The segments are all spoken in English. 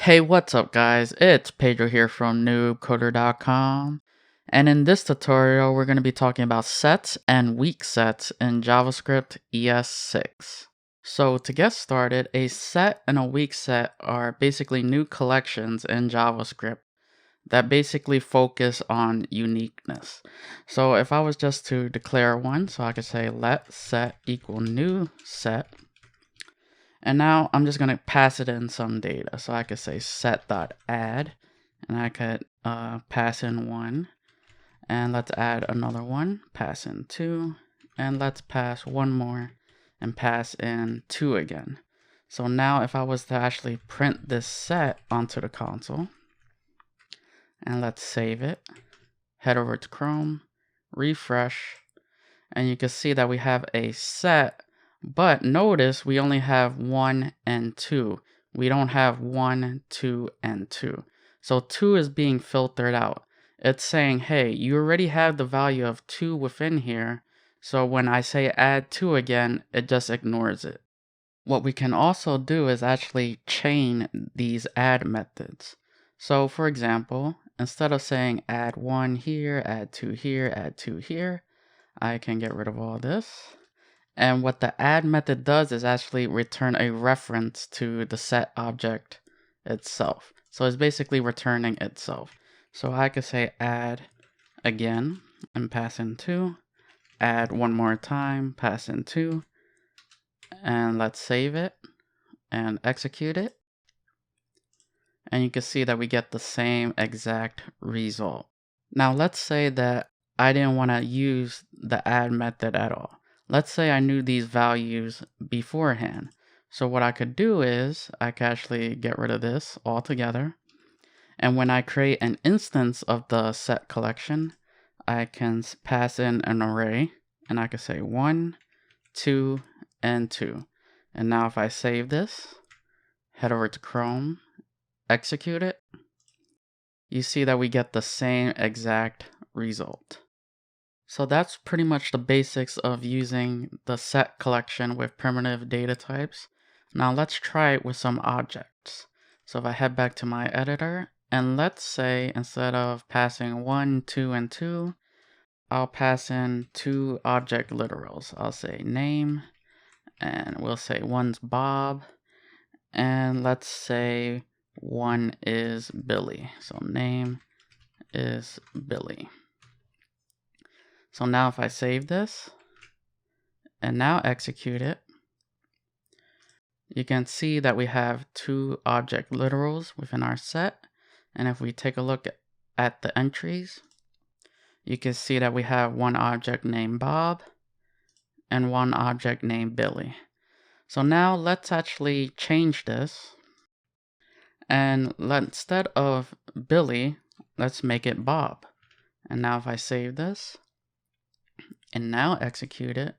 Hey, what's up guys? It's Pedro here from noobcoder.com, and in this tutorial we're going to be talking about sets and weak sets in JavaScript ES6. So to get started, a set and a weak set are basically new collections in JavaScript that basically focus on uniqueness. So if I was just to declare one, so I could say let set equal new set. And now I'm just going to pass it in some data. So I could say set.add, and I could pass in 1. And let's add another one, pass in 2. And let's pass one more and pass in 2 again. So now if I was to actually print this set onto the console, and let's save it, head over to Chrome, refresh, and you can see that we have a set. But notice we only have 1 and 2. We don't have 1, 2, and 2. So 2 is being filtered out. It's saying, hey, you already have the value of 2 within here. So when I say add 2 again, it just ignores it. What we can also do is actually chain these add methods. So for example, instead of saying add 1 here, add 2 here, add 2 here, I can get rid of all this. And what the add method does is actually return a reference to the set object itself. So it's basically returning itself. So I could say add again and pass in 2, add one more time, pass in 2, and let's save it and execute it. And you can see that we get the same exact result. Now let's say that I didn't want to use the add method at all. Let's say I knew these values beforehand. So what I could do is I could actually get rid of this altogether. And when I create an instance of the set collection, I can pass in an array, and I could say 1, 2, and 2. And now if I save this, head over to Chrome, execute it, you see that we get the same exact result. So that's pretty much the basics of using the set collection with primitive data types. Now let's try it with some objects. So if I head back to my editor, and let's say instead of passing 1, 2, and 2, I'll pass in 2 object literals. I'll say name, and we'll say one's Bob, and let's say one is Billy. So name is Billy. So now if I save this and now execute it, you can see that we have 2 object literals within our set. And if we take a look at the entries, you can see that we have one object named Bob and one object named Billy. So now let's actually change this. And instead of Billy, let's make it Bob. And now if I save this, and now execute it,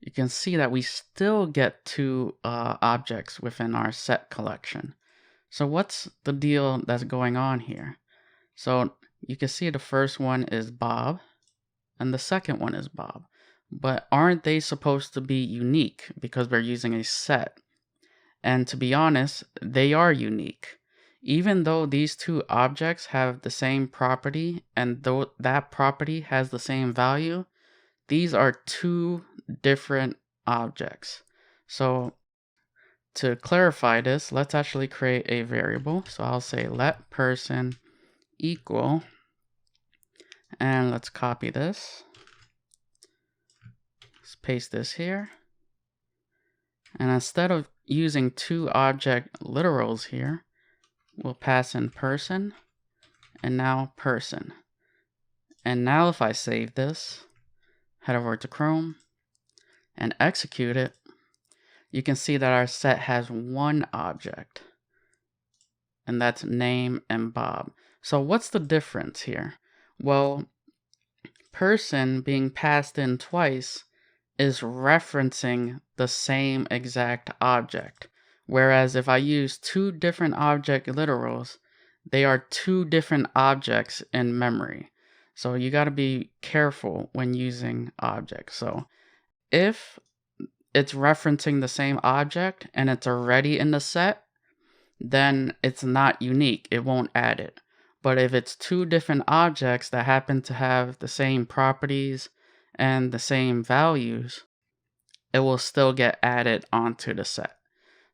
you can see that we still get 2 objects within our set collection. So what's the deal that's going on here? So you can see the first one is Bob, and the second one is Bob. But aren't they supposed to be unique because we're using a set? And to be honest, they are unique. Even though these 2 objects have the same property and though that property has the same value, these are 2 different objects. So to clarify this, let's actually create a variable. So I'll say let person equal, and let's copy this. Let's paste this here. And instead of using 2 object literals here, we'll pass in person, and now person. And now if I save this, head over to Chrome, and execute it, you can see that our set has 1 object, and that's name and Bob. So what's the difference here? Well, person being passed in twice is referencing the same exact object. Whereas if I use 2 different object literals, they are 2 different objects in memory. So you got to be careful when using objects. So if it's referencing the same object and it's already in the set, then it's not unique. It won't add it. But if it's two different objects that happen to have the same properties and the same values, it will still get added onto the set.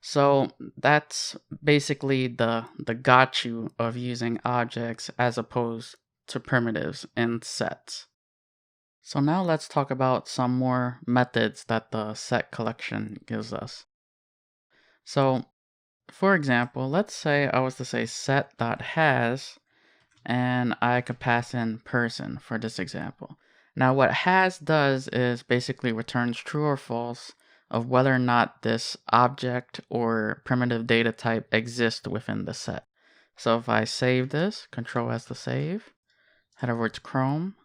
So that's basically the got you of using objects as opposed to primitives in sets. So now let's talk about some more methods that the set collection gives us. So for example, let's say I was to say set.has and I could pass in person for this example. Now what has does is basically returns true or false of whether or not this object or primitive data type exists within the set. So if I save this, Control S to save, head over to Chrome,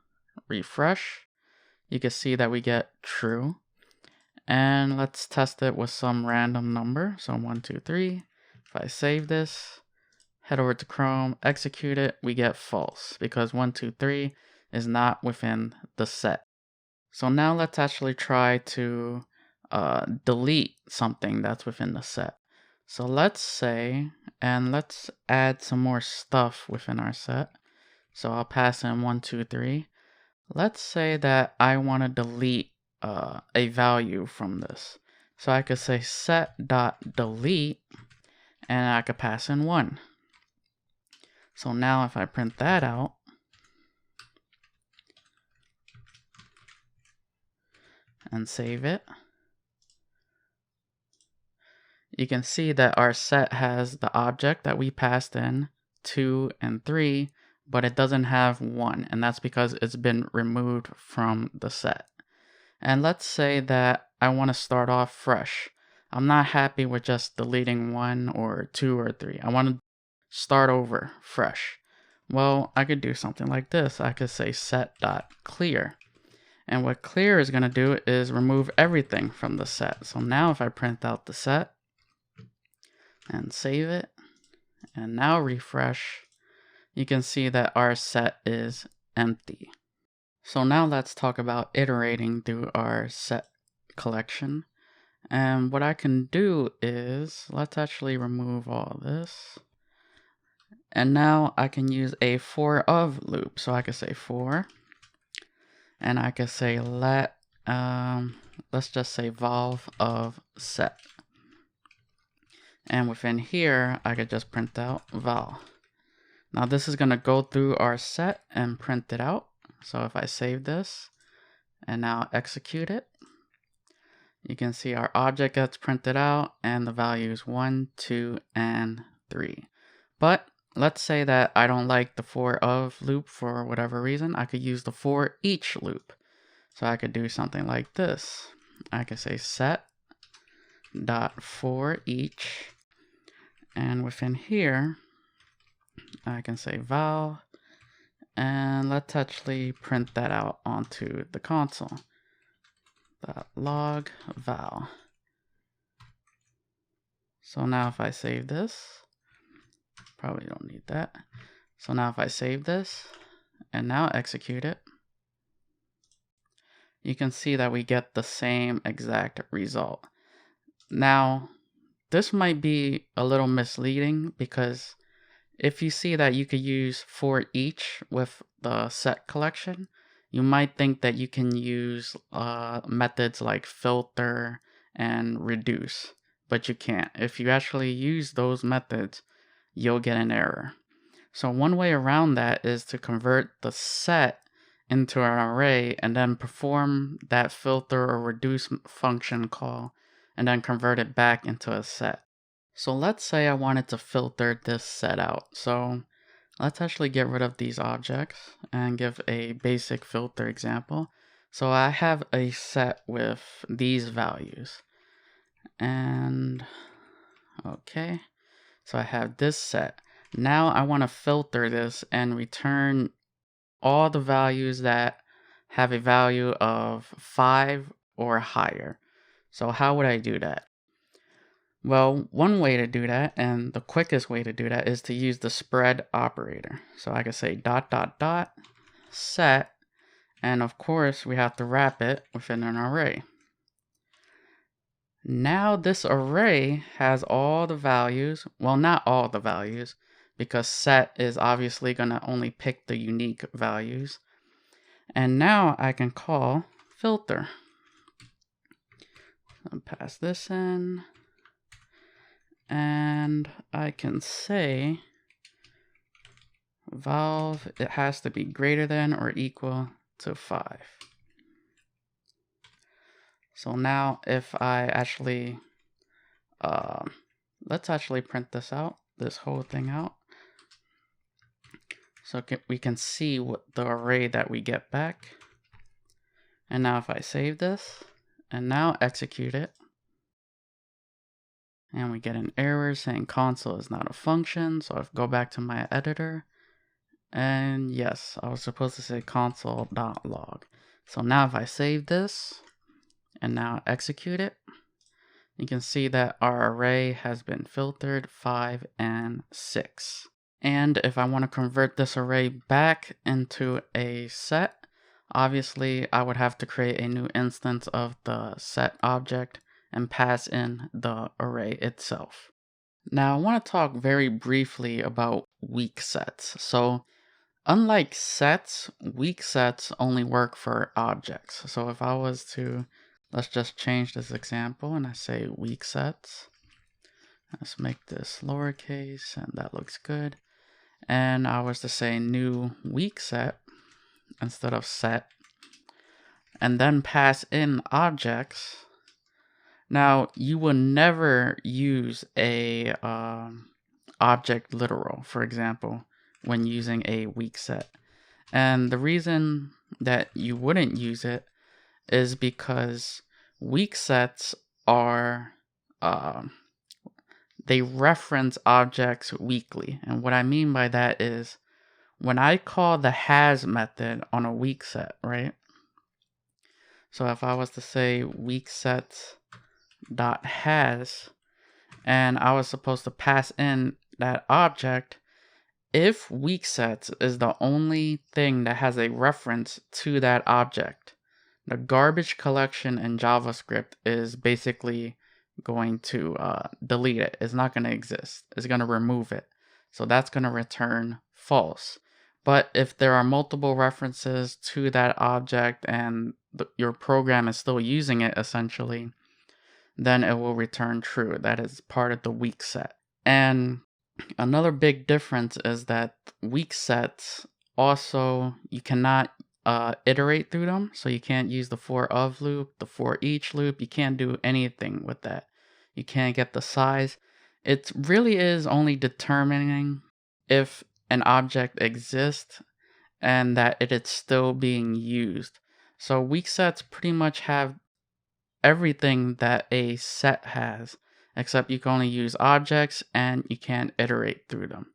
refresh, you can see that we get true. And let's test it with some random number. So 1, 2, 3. If I save this, head over to Chrome, execute it, we get false because 1, 2, 3 is not within the set. So now let's actually try to delete something that's within the set. So let's say, and let's add some more stuff within our set. So I'll pass in 1, 2, 3. Let's say that I want to delete a value from this. So I could say set.delete and I could pass in 1. So now if I print that out, and save it, you can see that our set has the object that we passed in, 2 and 3, but it doesn't have 1, and that's because it's been removed from the set. And let's say that I want to start off fresh. I'm not happy with just deleting 1 or 2 or 3. I want to start over fresh. Well, I could do something like this. I could say set.clear. And what clear is going to do is remove everything from the set. So now if I print out the set and save it, and now refresh, you can see that our set is empty. So now let's talk about iterating through our set collection. And what I can do is, let's actually remove all of this. And now I can use a for of loop. So I could say for, and I could say let's just say volve of set. And within here, I could just print out val. Now this is going to go through our set and print it out. So if I save this and now execute it, you can see our object gets printed out and the values 1, 2, and 3. But let's say that I don't like the for of loop for whatever reason. I could use the for each loop. So I could do something like this. I could say set dot for each, and within here I can say val, and let's actually print that out onto the console. Log val. So now if I save this, probably don't need that. So now if I save this and now execute it, you can see that we get the same exact result. Now, this might be a little misleading because if you see that you could use for each with the set collection, you might think that you can use methods like filter and reduce, but you can't. If you actually use those methods, you'll get an error. So one way around that is to convert the set into an array and then perform that filter or reduce function call and then convert it back into a set. So let's say I wanted to filter this set out. So let's actually get rid of these objects and give a basic filter example. So I have a set with these values. And okay, so I have this set. Now I want to filter this and return all the values that have a value of 5 or higher. So how would I do that? Well, one way to do that, and the quickest way to do that, is to use the spread operator. So I could say ... set, and of course we have to wrap it within an array. Now this array has all the values, well, not all the values, because set is obviously going to only pick the unique values. And now I can call filter. I'll pass this in, and I can say valve, it has to be greater than or equal to 5. So now if I actually, let's actually print this out, this whole thing out. So we can see what the array that we get back. And now if I save this and now execute it, and we get an error saying console is not a function. So if I go back to my editor, and yes, I was supposed to say console.log. So now if I save this and now execute it, you can see that our array has been filtered 5 and 6. And if I want to convert this array back into a set, obviously I would have to create a new instance of the set object and pass in the array itself. Now I want to talk very briefly about weak sets. So unlike sets, weak sets only work for objects. So if I was to, let's just change this example and I say weak sets. Let's make this lowercase and that looks good. And I was to say new weak set instead of set, and then pass in objects. Now you will never use a object literal, for example, when using a weak set. And the reason that you wouldn't use it is because weak sets are they reference objects weakly. And what I mean by that is when I call the has method on a weak set, right? So if I was to say weakSets.has, and I was supposed to pass in that object, if weakSets is the only thing that has a reference to that object, the garbage collection in JavaScript is basically going to delete it. It's not going to exist. It's going to remove it. So that's going to return false. But if there are multiple references to that object and your program is still using it essentially, then it will return true. That is part of the weak set. And another big difference is that weak sets also, you cannot iterate through them. So you can't use the for of loop, the for each loop. You can't do anything with that. You can't get the size. It really is only determining if an object exists and that it is still being used. So weak sets pretty much have everything that a set has, except you can only use objects and you can't iterate through them.